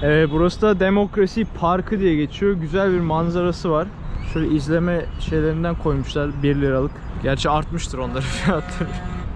Burası da Demokrasi Parkı diye geçiyor. Güzel bir manzarası var. Şöyle izleme şeylerinden koymuşlar 1 liralık. Gerçi artmıştır onların fiyatları.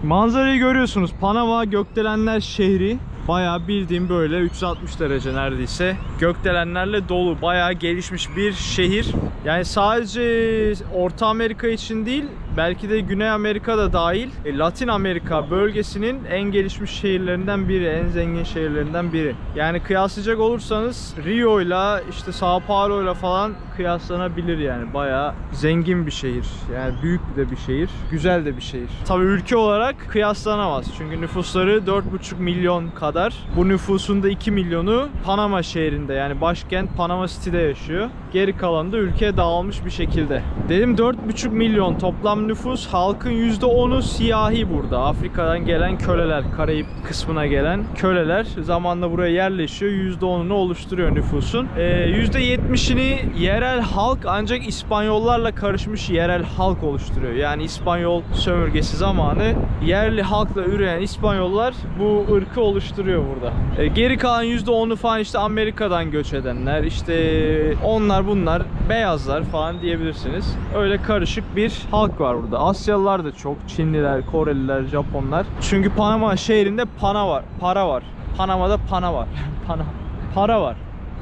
Manzarayı görüyorsunuz. Panama Gökdelenler şehri. Bayağı bildiğim böyle 360 derece neredeyse gökdelenlerle dolu, bayağı gelişmiş bir şehir. Yani sadece Orta Amerika için değil, belki de Güney Amerika da dahil, Latin Amerika bölgesinin en gelişmiş şehirlerinden biri, en zengin şehirlerinden biri. Yani kıyaslayacak olursanız Rio ile işte Sao Paulo ile falan kıyaslanabilir yani. Bayağı zengin bir şehir. Yani büyük de bir şehir, güzel de bir şehir. Tabii ülke olarak kıyaslanamaz. Çünkü nüfusları 4,5 milyon kadar. Bu nüfusun da 2 milyonu Panama şehrinde, yani başkent Panama City'de yaşıyor. Geri kalanı da ülkeye dağılmış bir şekilde. Dedim 4,5 milyon toplam nüfus, halkın %10'u siyahi burada. Afrika'dan gelen köleler, Karayip kısmına gelen köleler zamanla buraya yerleşiyor. %10'unu oluşturuyor nüfusun. %70'ini yerel halk, ancak İspanyollarla karışmış yerel halk oluşturuyor. Yani İspanyol sömürgesi zamanı yerli halkla üreyen İspanyollar bu ırkı oluşturuyor burada. Geri kalan %10'u falan işte Amerika'dan göç edenler, işte onlar bunlar beyazlar falan diyebilirsiniz. Öyle karışık bir halk var burada. Asyalılar da çok. Çinliler, Koreliler, Japonlar. Çünkü Panama şehrinde para var. Panama'da para var.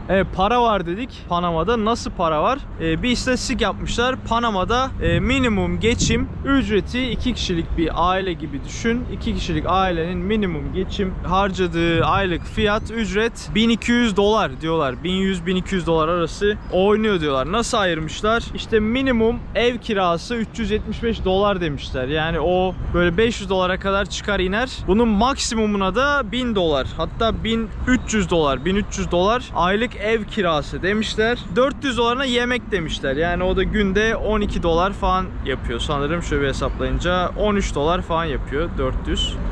Evet, para var dedik. Panama'da nasıl para var? Bir istatistik yapmışlar. Panama'da minimum geçim ücreti, 2 kişilik bir aile gibi düşün. 2 kişilik ailenin minimum geçim harcadığı aylık fiyat, ücret $1200 diyorlar. 1100-1200 dolar arası oynuyor diyorlar. Nasıl ayırmışlar? İşte minimum ev kirası $375 demişler. Yani o böyle $500 kadar çıkar iner. Bunun maksimumuna da $1000, hatta $1300 aylık ev kirası demişler. $400'ına yemek demişler. Yani o da günde $12 falan yapıyor sanırım. Şöyle hesaplayınca $13 falan yapıyor.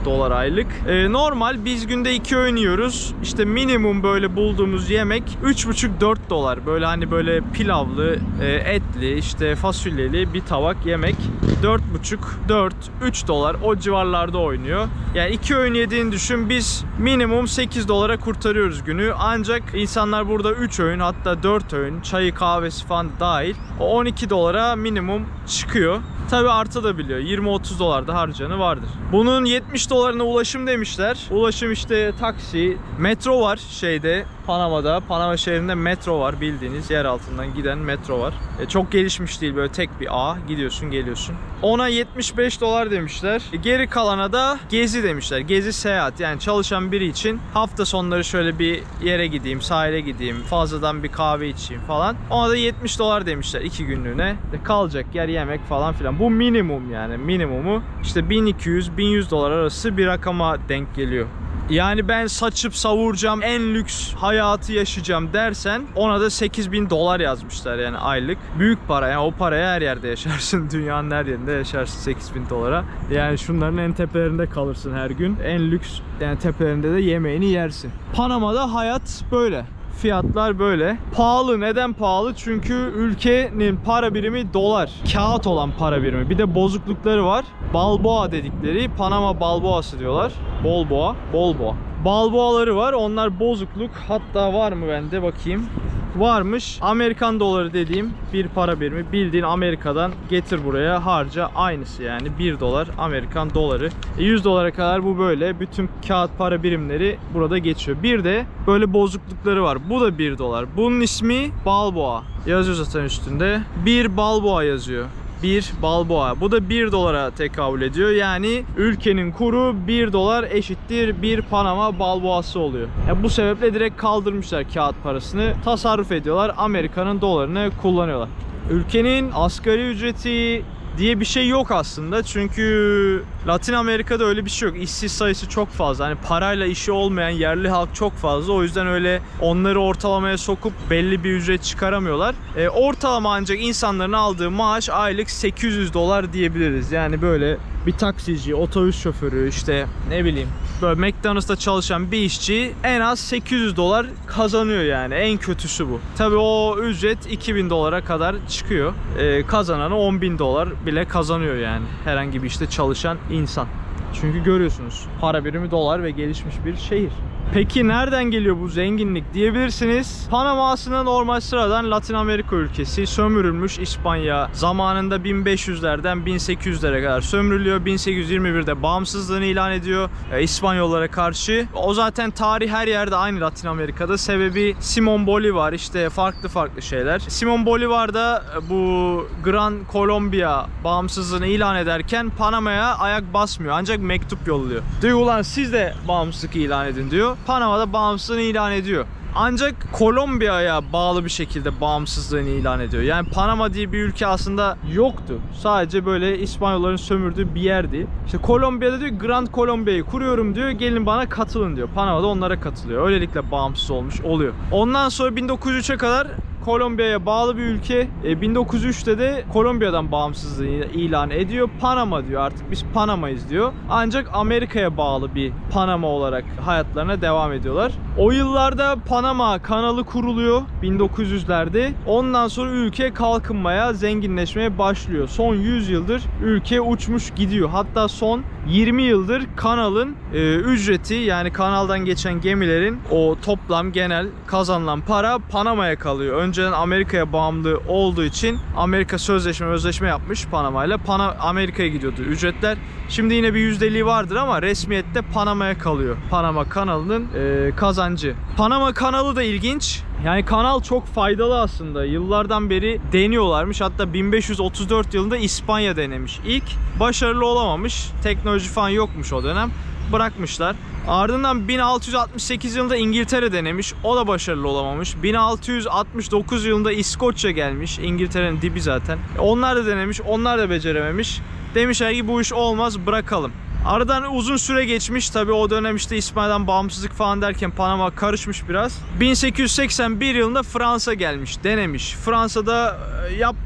$400 aylık. Normal biz günde 2 öğün yiyoruz. İşte minimum böyle bulduğumuz yemek $3,5-4. Böyle hani böyle pilavlı, etli, işte fasulyeli bir tabak yemek $4,5-3 o civarlarda oynuyor. Yani 2 öğün yediğini düşün. Biz minimum $8 kurtarıyoruz günü. Ancak insanlar burada 3 öğün, hatta 4 öğün, çayı kahvesi falan dahil o $12 minimum çıkıyor. Tabi artabiliyor. 20-30 dolar da harcanı vardır. Bunun $70'ına ulaşım demişler. Ulaşım işte taksi, metro var şeyde, Panama'da. Panama şehrinde metro var, bildiğiniz yer altından giden metro var. Çok gelişmiş değil, böyle tek bir ağ, gidiyorsun geliyorsun. Ona $75 demişler. Geri kalana da gezi demişler. Gezi, seyahat, yani çalışan biri için hafta sonları şöyle bir yere gideyim, sahile gideyim, fazladan bir kahve içeyim falan. Ona da $70 demişler 2 günlüğüne. Kalacak yer, yemek falan filan. Bu minimum, yani minimumu işte $1200-1100 arası bir rakama denk geliyor. Yani ben saçıp savuracağım, en lüks hayatı yaşayacağım dersen ona da $8000 yazmışlar yani aylık. Büyük para, yani o paraya her yerde yaşarsın. Dünyanın her yerinde yaşarsın $8000'a. Yani şunların en tepelerinde kalırsın her gün. En lüks yani tepelerinde de yemeğini yersin. Panama'da hayat böyle. Fiyatlar böyle. Pahalı. Neden pahalı? Çünkü ülkenin para birimi dolar. Kağıt olan para birimi. Bir de bozuklukları var. Balboa dedikleri. Panama balboası diyorlar. Bolboa. Balboaları var. Onlar bozukluk. Hatta var mı bende? Bakayım. Varmış. Amerikan doları dediğim bir para birimi. Bildiğin Amerika'dan getir buraya harca, aynısı yani. $1 Amerikan doları. $100 kadar bu böyle. Bütün kağıt para birimleri burada geçiyor. Bir de böyle bozuklukları var. Bu da $1. Bunun ismi Balboa. Yazıyor zaten üstünde. Bir Balboa yazıyor. Bir Balboa. Bu da $1'a tekabül ediyor. Yani ülkenin kuru $1 eşittir bir Panama Balboası oluyor. Yani bu sebeple direkt kaldırmışlar kağıt parasını. Tasarruf ediyorlar. Amerika'nın dolarını kullanıyorlar. Ülkenin asgari ücreti diye bir şey yok aslında. Çünkü Latin Amerika'da öyle bir şey yok. İşsiz sayısı çok fazla. Hani parayla işi olmayan yerli halk çok fazla. O yüzden öyle onları ortalamaya sokup belli bir ücret çıkaramıyorlar. Ortalama ancak insanların aldığı maaş aylık $800 diyebiliriz. Yani böyle bir taksici, otobüs şoförü, işte ne bileyim böyle McDonald's'ta çalışan bir işçi en az $800 kazanıyor yani. En kötüsü bu. Tabii o ücret $2000'a kadar çıkıyor. Kazananı $10.000 bile kazanıyor yani. Herhangi bir işte çalışan insan. Çünkü görüyorsunuz para birimi dolar ve gelişmiş bir şehir. Peki nereden geliyor bu zenginlik diyebilirsiniz. Panama aslında normal sıradan Latin Amerika ülkesi. Sömürülmüş İspanya zamanında 1500'lerden 1800'lere kadar sömürülüyor. 1821'de bağımsızlığını ilan ediyor İspanyollara karşı. O zaten tarih her yerde aynı Latin Amerika'da. Sebebi Simón Bolívar, işte farklı şeyler. Simón Bolívar da bu Gran Colombia bağımsızlığını ilan ederken Panama'ya ayak basmıyor. Ancak mektup yolluyor. Diyor ulan siz de bağımsızlık ilan edin diyor. Panama'da bağımsızlığını ilan ediyor. Ancak Kolombiya'ya bağlı bir şekilde bağımsızlığını ilan ediyor. Yani Panama diye bir ülke aslında yoktu. Sadece böyle İspanyolların sömürdüğü bir yerdi. İşte Kolombiya'da diyor Grand Colombia'yı kuruyorum diyor. Gelin bana katılın diyor. Panama'da onlara katılıyor. Öylelikle bağımsız olmuş oluyor. Ondan sonra 1903'e kadar Kolombiya'ya bağlı bir ülke. 1903'te de Kolombiya'dan bağımsızlığı ilan ediyor. Panama diyor, artık biz Panama'yız diyor. Ancak Amerika'ya bağlı bir Panama olarak hayatlarına devam ediyorlar. O yıllarda Panama kanalı kuruluyor 1900'lerde. Ondan sonra ülke kalkınmaya, zenginleşmeye başlıyor. Son 100 yıldır ülke uçmuş gidiyor. Hatta son 20 yıldır kanalın ücreti, yani kanaldan geçen gemilerin o toplam genel kazanılan para Panama'ya kalıyor. Önceden Amerika'ya bağımlı olduğu için Amerika sözleşme yapmış Panama'yla. Amerika'ya gidiyordu ücretler. Şimdi yine bir yüzdeliği vardır ama resmiyette Panama'ya kalıyor. Panama kanalının kazancı. Panama kanalı da ilginç. Yani kanal çok faydalı aslında. Yıllardan beri deniyorlarmış. Hatta 1534 yılında İspanya denemiş. İlk başarılı olamamış. Teknoloji falan yokmuş o dönem. Bırakmışlar. Ardından 1668 yılında İngiltere denemiş. O da başarılı olamamış. 1669 yılında İskoçya gelmiş. İngiltere'nin dibi zaten. Onlar da denemiş. Onlar da becerememiş. Demişler ki bu iş olmaz, bırakalım. Aradan uzun süre geçmiş. Tabi o dönem işte İspanya'dan bağımsızlık falan derken Panama karışmış biraz. 1881 yılında Fransa gelmiş, denemiş. Fransa'da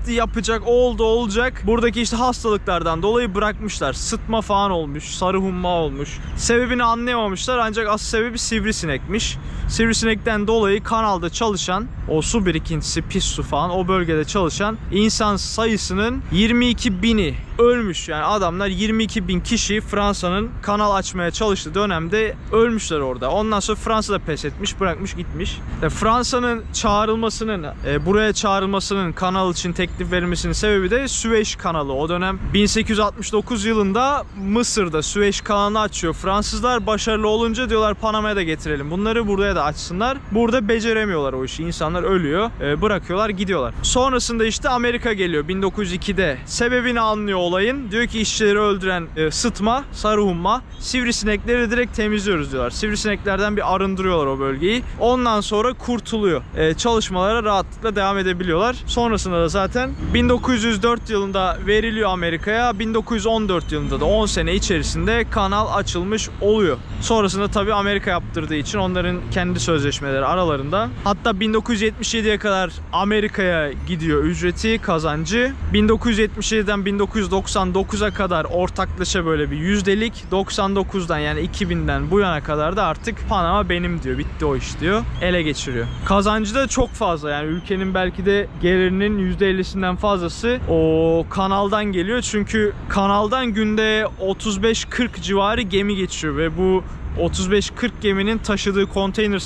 yapacak, olacak. Buradaki işte hastalıklardan dolayı bırakmışlar. Sıtma falan olmuş, sarı humma olmuş. Sebebini anlayamamışlar ancak asıl sebebi sivrisinekmiş. Sivrisinekten dolayı kanalda çalışan, o su birikintisi, pis su falan, o bölgede çalışan insan sayısının 22.000'i ölmüş. Yani adamlar 22.000 kişi Fransa'nın kanal açmaya çalıştığı dönemde ölmüşler orada. Ondan sonra Fransa da pes etmiş, bırakmış gitmiş. Fransa'nın çağrılmasının, buraya çağrılmasının, kanal için teklif verilmesinin sebebi de Süveyş kanalı. O dönem 1869 yılında Mısır'da Süveyş kanalını açıyor Fransızlar. Başarılı olunca diyorlar Panama'ya da getirelim. Bunları buraya da açsınlar. Burada beceremiyorlar o işi. İnsanlar ölüyor. Bırakıyorlar, gidiyorlar. Sonrasında işte Amerika geliyor 1902'de. Sebebini anlıyor olayın. Diyor ki işçileri öldüren sıtma, sarı humma, sivrisinekleri direkt temizliyoruz diyorlar. Sivrisineklerden bir arındırıyorlar o bölgeyi. Ondan sonra kurtuluyor. Çalışmalara rahatlıkla devam edebiliyorlar. Sonrasında da zaten 1904 yılında veriliyor Amerika'ya. 1914 yılında da 10 sene içerisinde kanal açılmış oluyor. Sonrasında tabii Amerika yaptırdığı için onların kendi sözleşmeleri aralarında. Hatta 1977'ye kadar Amerika'ya gidiyor ücreti, kazancı. 1977'den 1999'a kadar ortaklaşa böyle bir yüzdelik. 99'dan yani 2000'den bu yana kadar da artık Panama benim diyor. Bitti o iş diyor. Ele geçiriyor. Kazancı da çok fazla, yani ülkenin belki de gelirinin %50'sinden fazlası o kanaldan geliyor. Çünkü kanaldan günde 35-40 civarı gemi geçiyor ve bu 35-40 geminin taşıdığı konteyner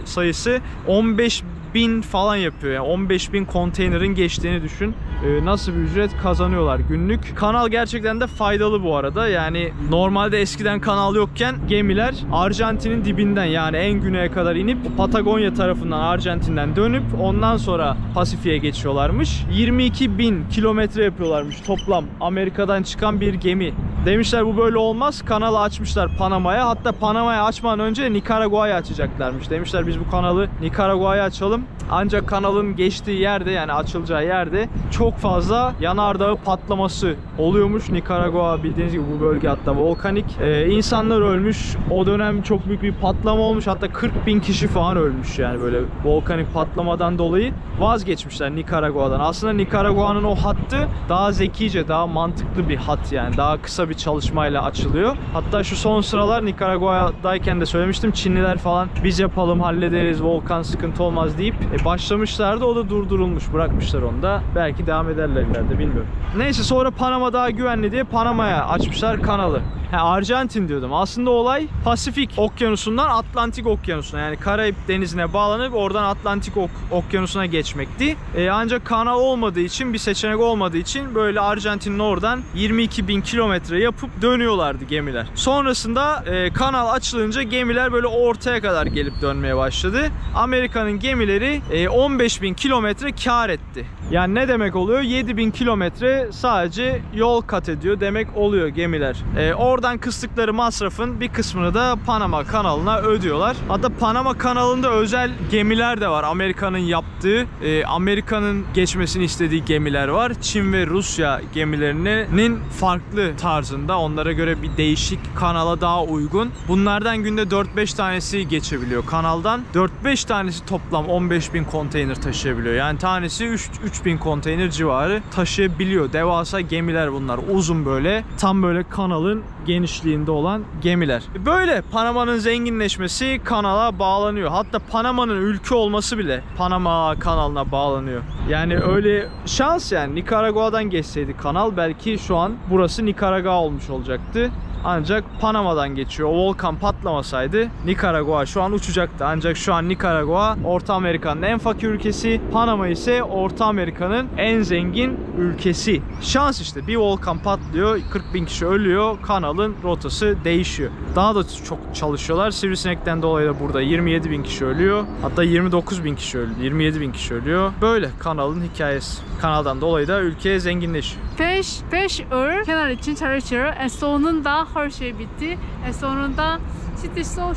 sayısı 15.000 falan yapıyor. Yani 15.000 konteynerin geçtiğini düşün. Nasıl bir ücret kazanıyorlar günlük. Kanal gerçekten de faydalı bu arada. Yani normalde eskiden kanal yokken gemiler Arjantin'in dibinden, yani en güneye kadar inip Patagonya tarafından, Arjantin'den dönüp ondan sonra Pasifik'e geçiyorlarmış. 22.000 kilometre yapıyorlarmış toplam Amerika'dan çıkan bir gemi. Demişler bu böyle olmaz. Kanalı açmışlar Panama'ya. Hatta Panama'ya açmadan önce Nikaragua'ya açacaklarmış. Demişler biz bu kanalı Nikaragua'ya açalım. Ancak kanalın geçtiği yerde, yani açılacağı yerde çok çok fazla yanardağ patlaması oluyormuş. Nikaragua bildiğiniz gibi bu bölge hatta volkanik. İnsanlar ölmüş. O dönem çok büyük bir patlama olmuş. Hatta 40.000 kişi falan ölmüş yani böyle volkanik patlamadan dolayı vazgeçmişler Nikaragua'dan. Aslında Nikaragua'nın o hattı daha zekice, daha mantıklı bir hat yani. Daha kısa bir çalışmayla açılıyor. Hatta şu son sıralar Nikaragua'dayken de söylemiştim, Çinliler falan biz yapalım hallederiz, volkan sıkıntı olmaz deyip başlamışlardı. O da durdurulmuş, bırakmışlar onu da. Belki devam ederler ileride, bilmiyorum. Neyse, sonra Panama daha güvenli diye Panama'ya açmışlar kanalı. Arjantin diyordum. Aslında olay Pasifik Okyanusu'ndan Atlantik Okyanusu'na, yani Karayip Denizi'ne bağlanıp oradan Atlantik Okyanusu'na geçmekti. Ancak kanal olmadığı için, bir seçenek olmadığı için böyle Arjantin'in oradan 22.000 kilometre yapıp dönüyorlardı gemiler. Sonrasında kanal açılınca gemiler böyle ortaya kadar gelip dönmeye başladı. Amerika'nın gemileri 15.000 kilometre kar etti. Yani ne demek oluyor? 7.000 kilometre sadece yol kat ediyor demek oluyor gemiler. Oradan kıstıkları masrafın bir kısmını da Panama kanalına ödüyorlar. Hatta Panama kanalında özel gemiler de var. Amerika'nın yaptığı, Amerika'nın geçmesini istediği gemiler var. Çin ve Rusya gemilerinin farklı tarzında, onlara göre bir değişik, kanala daha uygun. Bunlardan günde 4-5 tanesi geçebiliyor kanaldan. 4-5 tanesi toplam 15.000 konteyner taşıyabiliyor. Yani tanesi 3.000 konteyner civarı taşıyabiliyor. Devasa gemiler bunlar. Uzun böyle, tam böyle kanalın genişliğinde olan gemiler. Böyle Panama'nın zenginleşmesi kanala bağlanıyor. Hatta Panama'nın ülke olması bile Panama kanalına bağlanıyor. Yani öyle şans yani. Nikaragua'dan geçseydi kanal belki şu an burası Nikaragua olmuş olacaktı. Ancak Panama'dan geçiyor. O volkan patlamasaydı Nikaragua şu an uçacaktı. Ancak şu an Nikaragua Orta Amerika'nın en fakir ülkesi. Panama ise Orta Amerika'nın en zengin ülkesi. Şans işte. Bir volkan patlıyor, 40.000 kişi ölüyor. Kanalın rotası değişiyor. Daha da çok çalışıyorlar. Sivrisinekten dolayı da burada 27.000 kişi ölüyor. Hatta 29.000 kişi ölüyor. 27.000 kişi ölüyor. Böyle kanalın hikayesi. Kanaldan dolayı da ülke zenginleşiyor. 5 yıl kanal için çalışıyor. Sonunda her şey bitti. Sonunda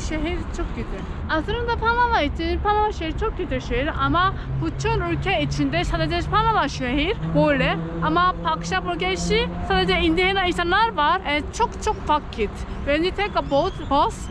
şehir çok güzel. Aslında Panama için, Panama şehri çok güzel şehir ama bütün ülke içinde sadece Panama şehir böyle, ama Pakistan bölgesi sadece indiğin insanlar var. Çok fakir. When you take a boat,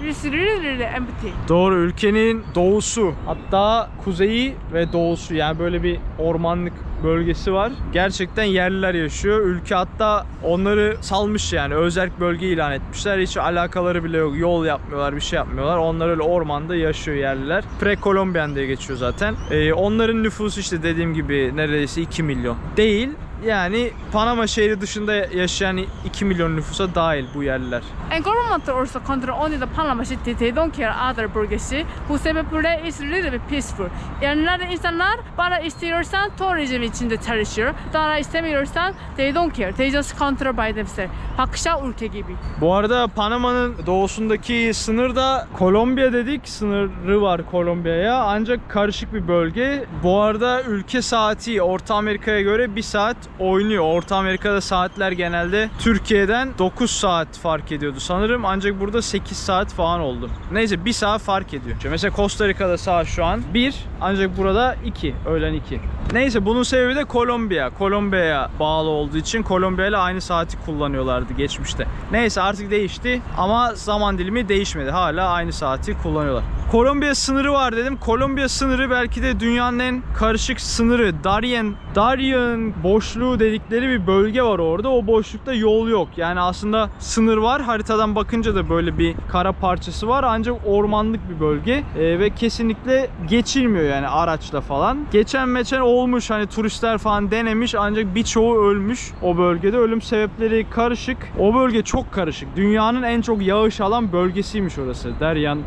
it's really empty. Doğru, ülkenin doğusu, hatta kuzeyi ve doğusu, yani böyle bir ormanlık bölgesi var. Gerçekten yerliler yaşıyor. Ülke hatta onları salmış, yani özerk bölge ilan etmişler. Hiç alakaları bile yok. Yol yapmıyorlar, bir şey yapmıyorlar. Onlar öyle ormanda yaşıyor yerliler. Pre-Colombian diye geçiyor zaten. Onların nüfusu işte dediğim gibi neredeyse 2 milyon. Değil. Yani Panama şehri dışında yaşayan 2 milyon nüfusa dahil bu yerliler. And government also control only the Panama city. They don't care other bölgesi. Bu sebeple is really peaceful. Yani insanlar bana istiyorsan turizm içinde çalışıyor. Bana istemiyorsan they don't care. They just control by themselves. Pakistan ülke gibi. Bu arada Panama'nın doğusundaki sınırda Kolombiya dedik. Sınırı var Kolombiya'ya. Ancak karışık bir bölge. Bu arada ülke saati Orta Amerika'ya göre 1 saat oynuyor. Orta Amerika'da saatler genelde Türkiye'den 9 saat fark ediyordu sanırım. Ancak burada 8 saat falan oldu. Neyse 1 saat fark ediyor. Mesela Costa Rica'da saat şu an 1, ancak burada 2. Öğlen 2. Neyse, bunun sebebi de Kolombiya. Kolombiya'ya bağlı olduğu için Kolombiya ile aynı saati kullanıyorlardı geçmişte. Neyse, artık değişti ama zaman dilimi değişmedi. Hala aynı saati kullanıyorlar. Kolombiya sınırı var dedim. Kolombiya sınırı belki de dünyanın en karışık sınırı. Darien boşluğu dedikleri bir bölge var orada. O boşlukta yol yok. Yani aslında sınır var. Haritadan bakınca da böyle bir kara parçası var. Ancak ormanlık bir bölge. Ve kesinlikle geçilmiyor yani araçla falan. Geçen olmuş, hani turistler falan denemiş, ancak birçoğu ölmüş o bölgede. Ölüm sebepleri karışık. O bölge çok karışık. Dünyanın en çok yağış alan bölgesiymiş orası.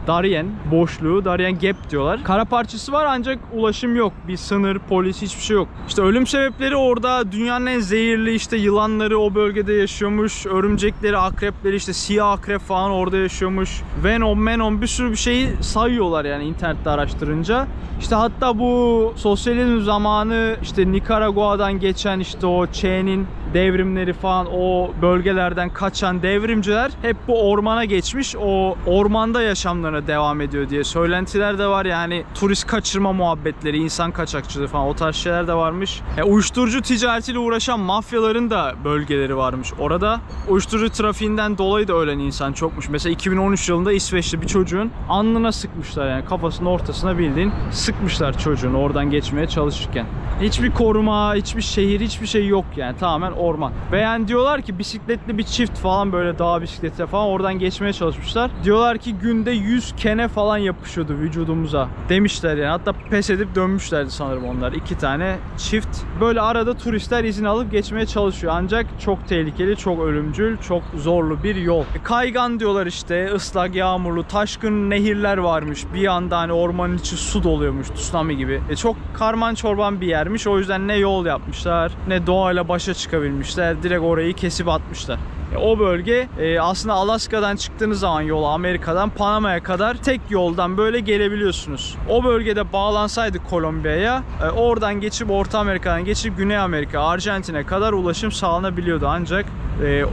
Darien boşluğu, Darien Gap diyorlar. Kara parçası var ancak ulaşım yok. Bir sınır, polis, hiçbir şey yok. İşte ölüm sebepleri orada dünyanın en zehirli işte yılanları o bölgede yaşıyormuş. Örümcekleri, akrepleri, işte siyah akrep falan orada yaşıyormuş. Venom bir sürü bir şeyi sayıyorlar yani internette araştırınca. İşte hatta bu sosyalizm zamanı işte Nikaragua'dan geçen işte o Che'nin devrimleri falan, o bölgelerden kaçan devrimciler hep bu ormana geçmiş. O ormanda yaşamlarına devam ediyor diye söylentiler de var. Yani turist kaçırma muhabbetleri, insan kaçakçılığı falan, o tarz şeyler de varmış. Uyuşturucu ticaretiyle uğraşan mafyaların da bölgeleri varmış. Orada uyuşturucu trafiğinden dolayı da ölen insan çokmuş. Mesela 2013 yılında İsveç'te bir çocuğun alnına sıkmışlar, yani kafasının ortasına bildiğin sıkmışlar çocuğun oradan geçmeye çalışırken. Hiçbir koruma, hiçbir şehir, hiçbir şey yok yani. Tamamen orman. Ve yani diyorlar ki bisikletli bir çift falan böyle dağ bisikleti falan oradan geçmeye çalışmışlar. Diyorlar ki günde 100 kene falan yapışıyordu vücudumuza demişler yani. Hatta pes edip dönmüşlerdi sanırım onlar. 2 tane çift. Böyle arada turistler izin alıp geçmeye çalışıyor. Ancak çok tehlikeli, çok ölümcül, çok zorlu bir yol. Kaygan diyorlar işte, ıslak, yağmurlu, taşkın nehirler varmış. Bir anda hani ormanın içi su doluyormuş, tsunami gibi. Çok karman çorban bir yermiş. O yüzden ne yol yapmışlar, ne doğayla başa çıkabilmişler. Direkt orayı kesip atmışlar. O bölge aslında Alaska'dan çıktığınız zaman yola Amerika'dan Panama'ya kadar tek yoldan böyle gelebiliyorsunuz. O bölgede bağlansaydı Kolombiya'ya oradan geçip Orta Amerika'dan geçip Güney Amerika, Arjantin'e kadar ulaşım sağlanabiliyordu. Ancak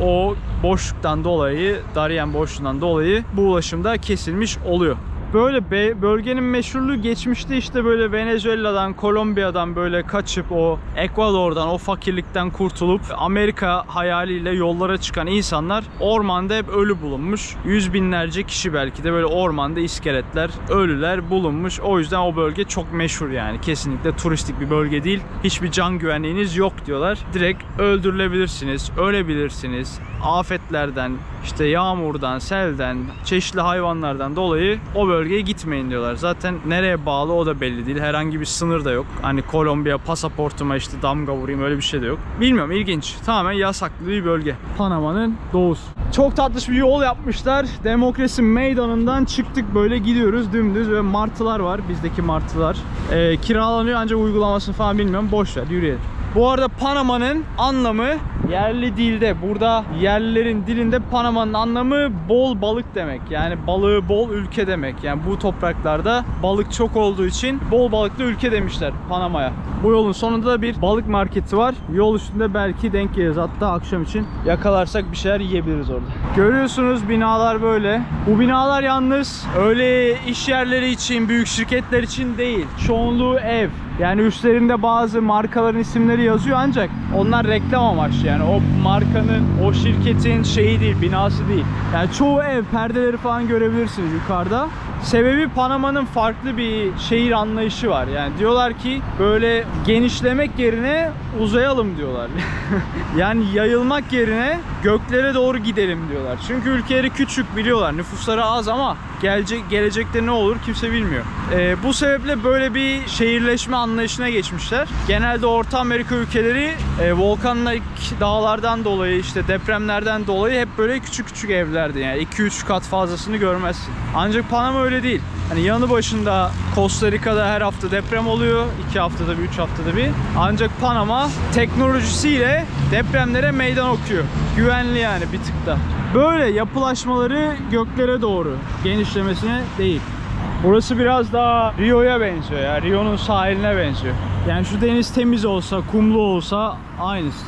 o boşluktan dolayı, Darien boşluğundan dolayı bu ulaşım da kesilmiş oluyor. Böyle bölgenin meşhurluğu geçmişte işte böyle Venezuela'dan, Kolombiya'dan böyle kaçıp o Ekvador'dan, o fakirlikten kurtulup Amerika hayaliyle yollara çıkan insanlar ormanda hep ölü bulunmuş. Yüz binlerce kişi belki de böyle ormanda iskeletler, ölüler bulunmuş. O yüzden o bölge çok meşhur yani. Kesinlikle turistik bir bölge değil. Hiçbir can güvenliğiniz yok diyorlar. Direkt öldürülebilirsiniz, ölebilirsiniz. Afetlerden, işte yağmurdan, selden, çeşitli hayvanlardan dolayı o bölgeye gitmeyin diyorlar. Zaten nereye bağlı o da belli değil. Herhangi bir sınır da yok. Hani Kolombiya pasaportuma işte damga vurayım öyle bir şey de yok. Bilmiyorum, ilginç. Tamamen yasaklı bir bölge. Panama'nın doğusu. Çok tatlış bir yol yapmışlar. Demokrasi Meydanı'ndan çıktık, böyle gidiyoruz dümdüz ve martılar var. Bizdeki martılar. Kiralanıyor ancak uygulamasını falan bilmiyorum. Boş ver, yürüyelim. Bu arada Panama'nın anlamı yerli dilde, burada yerlilerin dilinde Panama'nın anlamı bol balık demek. Yani balığı bol ülke demek. Yani bu topraklarda balık çok olduğu için bol balıklı ülke demişler Panama'ya. Bu yolun sonunda da bir balık marketi var. Yol üstünde belki denk geliriz. Hatta akşam için yakalarsak bir şeyler yiyebiliriz orada. Görüyorsunuz binalar böyle. Bu binalar yalnız öyle iş yerleri için, büyük şirketler için değil. Çoğunluğu ev. Yani üstlerinde bazı markaların isimleri yazıyor ancak onlar reklam amaçlı. Yani o markanın, o şirketin şeyi değil, binası değil. Yani çoğu ev, perdeleri falan görebilirsiniz yukarıda. Sebebi Panama'nın farklı bir şehir anlayışı var. Yani diyorlar ki böyle genişlemek yerine uzayalım diyorlar. Yani yayılmak yerine göklere doğru gidelim diyorlar. Çünkü ülkeleri küçük biliyorlar. Nüfusları az ama gelecekte ne olur kimse bilmiyor. Bu sebeple böyle bir şehirleşme anlayışına geçmişler. Genelde Orta Amerika ülkeleri volkanik dağlardan dolayı, işte depremlerden dolayı hep böyle küçük küçük evlerdi. Yani 2-3 kat fazlasını görmezsin. Ancak Panama öyle değil. Hani yanı başında Costa Rica'da her hafta deprem oluyor. 2 haftada bir, 3 haftada bir. Ancak Panama teknolojisiyle depremlere meydan okuyor. Güvenli yani bir tık da. Böyle yapılaşmaları göklere doğru, genişlemesine değil. Burası biraz daha Rio'ya benziyor ya. Rio'nun sahiline benziyor. Yani şu deniz temiz olsa, kumlu olsa aynısı.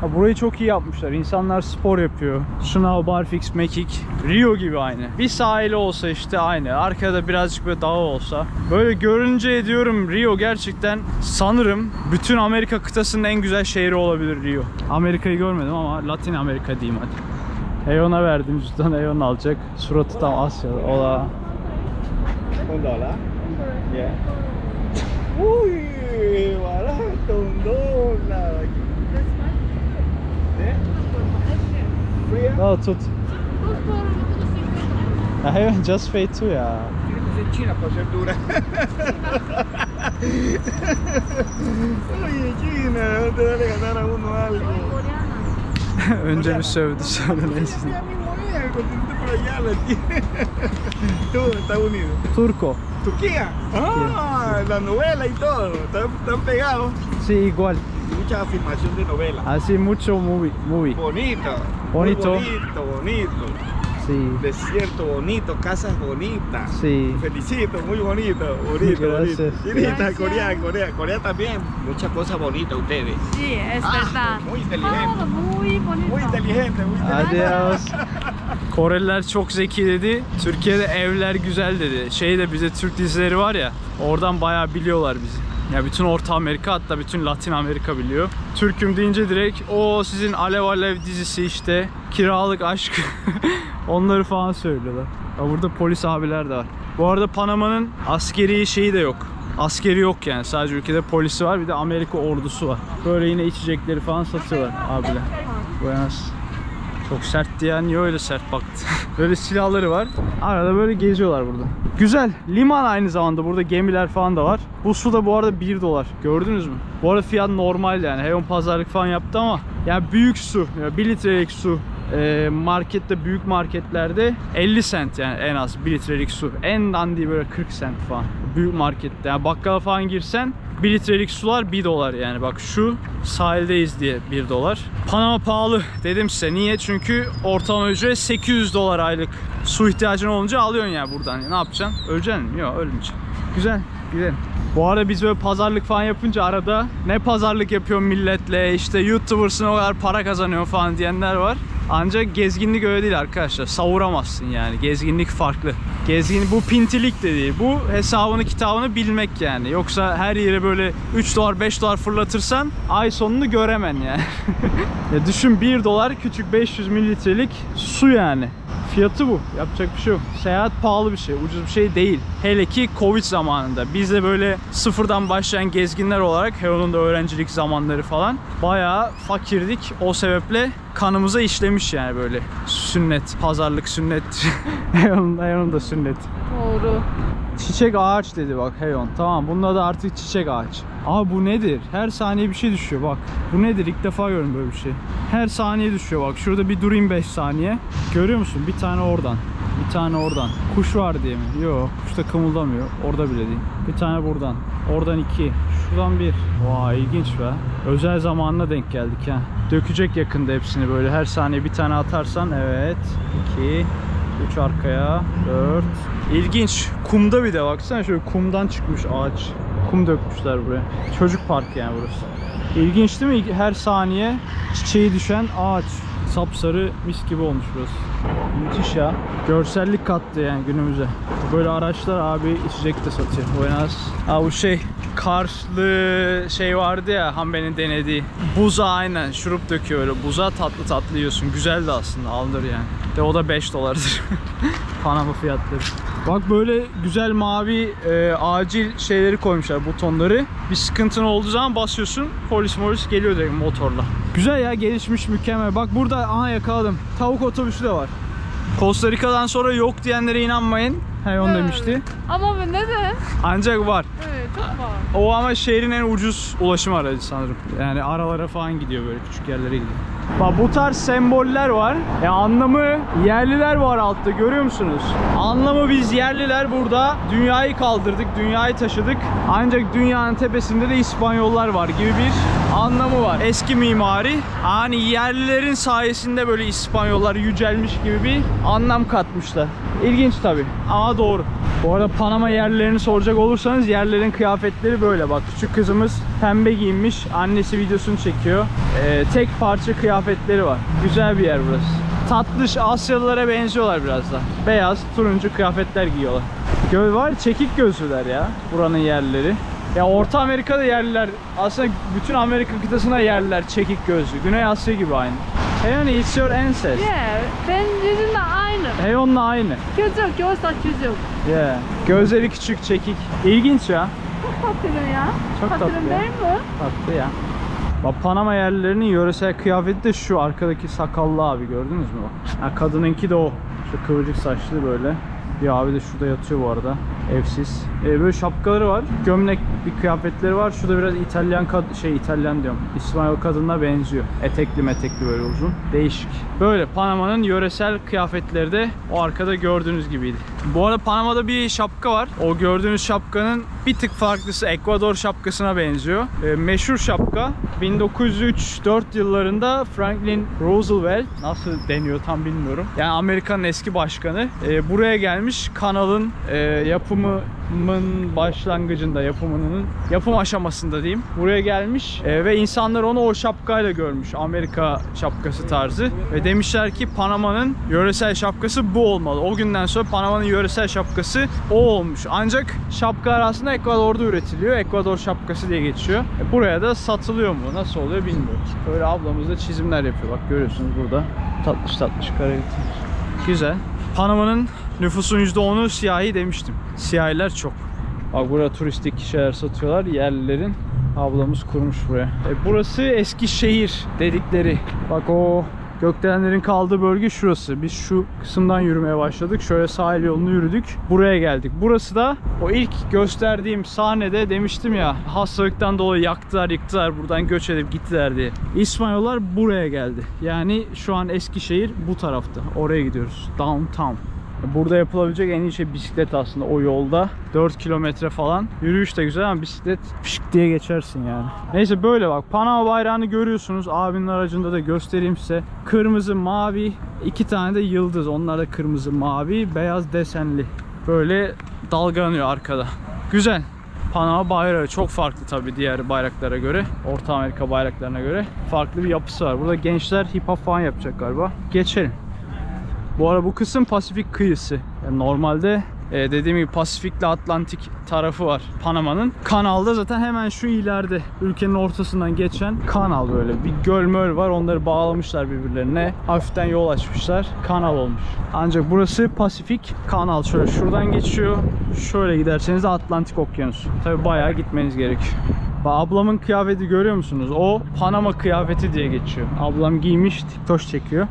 Ya burayı çok iyi yapmışlar. İnsanlar spor yapıyor. Şınav, barfix, mekik. Rio gibi aynı. Bir sahili olsa işte aynı. Arkada birazcık böyle dağ olsa. Böyle görünce diyorum Rio gerçekten sanırım bütün Amerika kıtasının en güzel şehri olabilir Rio. Amerika'yı görmedim ama Latin Amerika diyeyim hadi. Eon'a verdim cüzdan, Eon alacak. Suratı tam Asya'da. Ola. $1. Yeah. Uy, barato, $1. Free? No, tut. Hayvan just pay too ya. Tiene que ser china para ser dura. Oye, China, no te vale ganar a uno algo. Önce bir sövdü sonra neyse. Ya mismo es, el continente por allá la tiene. Tú, Estados Unidos. Turco. Turquía. Ah, la novela y todo. Están pegados. Sí, igual. Mucha afirmación de novela. Así mucho movie. Bonito. Bonito. Muy bonito, bonito. Sí. Desierto bonito, casas bonitas. Sí. Felicito, muy bonito, bonito, Gracias. bonito. Chinita, Gracias. Corea también. Muchas cosas bonitas ustedes. Sí, es verdad. Muy inteligente. Muy bonito. Muy inteligente, muy inteligente. Adios. Koreliler çok zeki dedi. Türkiye'de evler güzel dedi. Şeyde bize Türk dizileri var ya. Oradan bayağı biliyorlar bizi. Ya bütün Orta Amerika, hatta bütün Latin Amerika biliyor. Türk'üm deyince direkt o sizin Alev Alev dizisi işte, Kiralık Aşk onları falan söylüyorlar. Ya burada polis abiler de var. Bu arada Panama'nın askeri şeyi de yok. Askeri yok yani. Sadece ülkede polisi var. Bir de Amerika ordusu var. Böyle yine içecekleri falan satıyorlar abiler. Buenas. Çok sertti ya. Niye öyle sert baktı? Böyle silahları var. Arada böyle geziyorlar burada. Güzel. Liman aynı zamanda. Burada gemiler falan da var. Bu su da bu arada $1. Gördünüz mü? Bu arada fiyat normal yani. Heyon pazarlık falan yaptı ama yani büyük su. Yani 1 litrelik su. Markette, büyük marketlerde 50 cent yani en az 1 litrelik su. En dandiği böyle 40 cent falan. Büyük markette. Yani bakkala falan girsen 1 litrelik sular $1 yani. Bak şu sahildeyiz diye $1. Panama pahalı dedim size. Niye? Çünkü ortalama ücret $800 aylık. Su ihtiyacın olunca alıyorsun yani buradan. Ne yapacaksın? Öleceksin mi? Yok, ölmeyeceksin. Güzel. Gidelim. Bu arada biz böyle pazarlık falan yapınca arada ne pazarlık yapıyor milletle, işte YouTuber'sın o kadar para kazanıyor falan diyenler var. Ancak gezginlik öyle değil arkadaşlar. Savuramazsın yani. Gezginlik farklı. Bu pintilik de değil. Bu hesabını kitabını bilmek yani. Yoksa her yere böyle $3 $5 fırlatırsan ay sonunu göremen yani. Ya düşün, $1 küçük 500 mililitrelik su yani. Fiyatı bu. Yapacak bir şey yok. Seyahat pahalı bir şey. Ucuz bir şey değil. Hele ki Covid zamanında. Biz de böyle sıfırdan başlayan gezginler olarak Heon'un da öğrencilik zamanları falan bayağı fakirdik. O sebeple kanımıza işlemiş yani böyle sünnet, pazarlık sünnet. Heon'un da sünnet. Doğru. Çiçek ağaç dedi bak Heon. Tamam, bunun da artık çiçek ağaç. Abi bu nedir? Her saniye bir şey düşüyor bak. Bu nedir? İlk defa görüyorum böyle bir şey. Her saniye düşüyor bak. Şurada bir durayım 5 saniye. Görüyor musun? Bir tane oradan. Bir tane oradan. Kuş var diye mi? Yok. Kuş da kımıldamıyor. Orada bile değil. Bir tane buradan. Oradan 2. Şuradan 1. Vay, ilginç be. Özel zamanına denk geldik ha. Dökecek yakında hepsini böyle. Her saniye bir tane atarsan. Evet. 2. 3 arkaya. 4. İlginç. Kumda bir de baksana, şöyle kumdan çıkmış ağaç. Kum dökmüşler buraya. Çocuk parkı yani burası. İlginç değil mi? Her saniye çiçeği düşen ağaç. Sapsarı mis gibi olmuş burası. Müthiş ya. Görsellik kattı yani günümüze. Böyle araçlar abi içecek de satıyor. Buenas. Ha bu şey, karlı şey vardı ya Hanbe'nin denediği. Buza aynen. Şurup döküyor öyle. Buza tatlı tatlı yiyorsun. Güzel de aslında, aldır yani. De o da $5'dır. Panama fiyatları. Bak böyle güzel mavi acil şeyleri koymuşlar, butonları. Bir sıkıntın olduğu zaman basıyorsun, polis geliyor direkt motorla. Güzel ya, gelişmiş, mükemmel. Bak burada aha yakaladım. Tavuk otobüsü de var. Costa Rica'dan sonra yok diyenlere inanmayın. Heyon demişti. Ama ne de? Ancak var. Evet, çok var. O ama şehrin en ucuz ulaşım aracı sanırım. Yani aralara falan gidiyor, böyle küçük yerlere gidiyor. Bak bu tarz semboller var. Anlamı yerliler var altta, görüyor musunuz? Anlamı biz yerliler burada dünyayı kaldırdık, dünyayı taşıdık. Ancak dünyanın tepesinde de İspanyollar var gibi bir anlamı var. Eski mimari. Hani yerlilerin sayesinde böyle İspanyollar yücelmiş gibi bir anlam katmışlar. İlginç tabii ama doğru. Bu arada Panama yerlilerini soracak olursanız yerlilerin kıyafetleri böyle bak. Küçük kızımız pembe giyinmiş. Annesi videosunu çekiyor. Tek parça kıyafetleri var. Güzel bir yer burası. Tatlış Asyalılara benziyorlar biraz da. Beyaz, turuncu kıyafetler giyiyorlar. Göl var, çekik gözlüler ya buranın yerlileri. Ya Orta Amerika'da yerliler, aslında bütün Amerika kıtasına yerliler çekik gözlü. Güney Asya gibi aynı. Heyon, it's your ancestor. Yeah, ben yüzünde aynı. Heyon'la aynı. Küçük, gözler küçük. Yeah. Gözleri küçük, çekik. İlginç ya. Çok tatlı ya. Çok tatlı Tatlı ya. değil mi? Tatlı ya. Bak Panama yerlilerinin yöresel kıyafeti de şu arkadaki sakallı abi, gördünüz mü bak. Ha, kadınınki de o. Şu kıvırcık saçlı böyle. Bir abi de şurada yatıyor bu arada. Evsiz. Böyle şapkaları var. Gömlek bir kıyafetleri var. Şurada biraz İtalyan diyorum. İspanyol kadınına benziyor. Etekli metekli böyle uzun. Değişik. Böyle Panama'nın yöresel kıyafetleri de o arkada gördüğünüz gibiydi. Bu arada Panama'da bir şapka var. O gördüğünüz şapkanın bir tık farklısı Ekvador şapkasına benziyor. Meşhur şapka. 1903-4 yıllarında Franklin Roosevelt, nasıl deniyor tam bilmiyorum. Yani Amerika'nın eski başkanı. Buraya gelmiş, kanalın yapımının başlangıcında, yapım aşamasında diyeyim. Buraya gelmiş ve insanlar onu o şapkayla görmüş. Amerika şapkası tarzı. Ve demişler ki Panama'nın yöresel şapkası bu olmalı. O günden sonra Panama'nın yöresel şapkası o olmuş. Ancak şapkalar aslında Ekvador'da üretiliyor. Ekvador şapkası diye geçiyor. Buraya da satılıyor mu? Nasıl oluyor bilmiyorum. Böyle ablamız da çizimler yapıyor. Bak görüyorsunuz burada. Tatlış tatlış kare. Güzel. Panama'nın nüfusun %10'u siyahi demiştim. Siyahiler çok. Bak burada turistik şeyler satıyorlar. Yerlilerin. Ablamız kurmuş buraya. Burası Eskişehir dedikleri. Bak o gökdelenlerin kaldığı bölge şurası. Biz şu kısımdan yürümeye başladık. Şöyle sahil yolunu yürüdük. Buraya geldik. Burası da o ilk gösterdiğim sahnede demiştim ya, hastalıktan dolayı yıktılar buradan göç edip gittiler diye. İspanyollar buraya geldi. Yani şu an Eskişehir bu tarafta. Oraya gidiyoruz. Downtown. Burada yapılabilecek en iyi şey bisiklet aslında o yolda. 4 kilometre falan. Yürüyüş de güzel ama bisiklet fışk diye geçersin yani. Neyse böyle bak. Panama bayrağını görüyorsunuz. Abinin aracında da göstereyim size. Kırmızı, mavi. 2 tane de yıldız. Onlar da kırmızı, mavi, beyaz desenli. Böyle dalgalanıyor arkada. Güzel. Panama bayrağı çok farklı tabii diğer bayraklara göre. Orta Amerika bayraklarına göre. Farklı bir yapısı var. Burada gençler hip hop falan yapacak galiba. Geçelim. Bu arada bu kısım Pasifik kıyısı. Yani normalde dediğim gibi Pasifik'le Atlantik tarafı var Panama'nın. Kanalda zaten hemen şu ileride ülkenin ortasından geçen kanal, böyle bir göl möl var. Onları bağlamışlar birbirlerine. Hafiften yol açmışlar. Kanal olmuş. Ancak burası Pasifik kanal. Şöyle şuradan geçiyor. Şöyle giderseniz de Atlantik Okyanusu. Tabi bayağı gitmeniz gerekiyor. Ablamın kıyafeti görüyor musunuz? O Panama kıyafeti diye geçiyor. Ablam giymiş, TikTok çekiyor.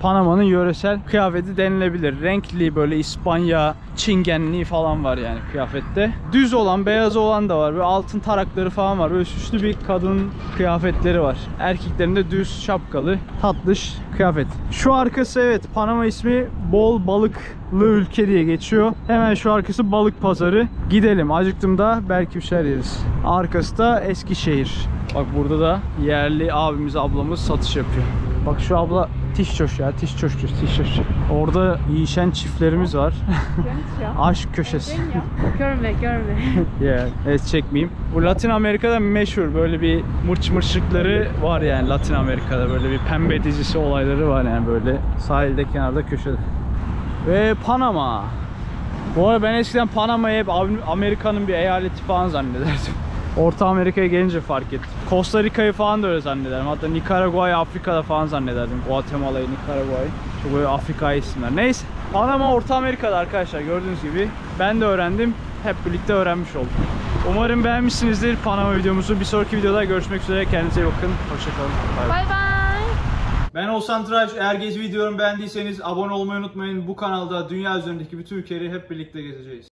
Panama'nın yöresel kıyafeti denilebilir. Renkli, böyle İspanya, çingenliği falan var yani kıyafette. Düz olan, beyaz olan da var. Böyle altın tarakları falan var. Böyle süslü bir kadın kıyafetleri var. Erkeklerin de düz şapkalı, tatlış kıyafet. Şu arkası, evet, Panama ismi bol balıklı ülke diye geçiyor. Hemen şu arkası balık pazarı. Gidelim. Acıktım da belki bir şeyler yeriz. Arkası da Eskişehir. Bak burada da yerli abimiz, ablamız satış yapıyor. Bak şu abla tişçoş ya, tişçoş. Orada yiyişen çiftlerimiz var. Aşk köşesi. Görme. Yeah, evet, çekmeyeyim. Bu Latin Amerika'da meşhur böyle bir mırçıkları var yani Latin Amerika'da, böyle bir pembe dizisi olayları var yani, böyle sahilde, kenarda, köşede. Ve Panama. Bu arada ben eskiden Panama'yı hep Amerika'nın bir eyaleti falan zannederdim. Orta Amerika'ya gelince fark ettim. Costa Rica'yı falan da öyle zannederdim. Hatta Nikaragua'yı Afrika'da falan zannederdim. Guatemala'yı, Nikaragua'yı. Çok böyle Afrika isimler. Neyse. Panama Orta Amerika'da arkadaşlar, gördüğünüz gibi. Ben de öğrendim. Hep birlikte öğrenmiş olduk. Umarım beğenmişsinizdir Panama videomuzu. Bir sonraki videoda görüşmek üzere. Kendinize iyi bakın. Hoşçakalın. Bye bye. Ben Oğuzhan Tıraş. Eğer gezi videomu beğendiyseniz abone olmayı unutmayın. Bu kanalda dünya üzerindeki bütün ülkeleri hep birlikte gezeceğiz.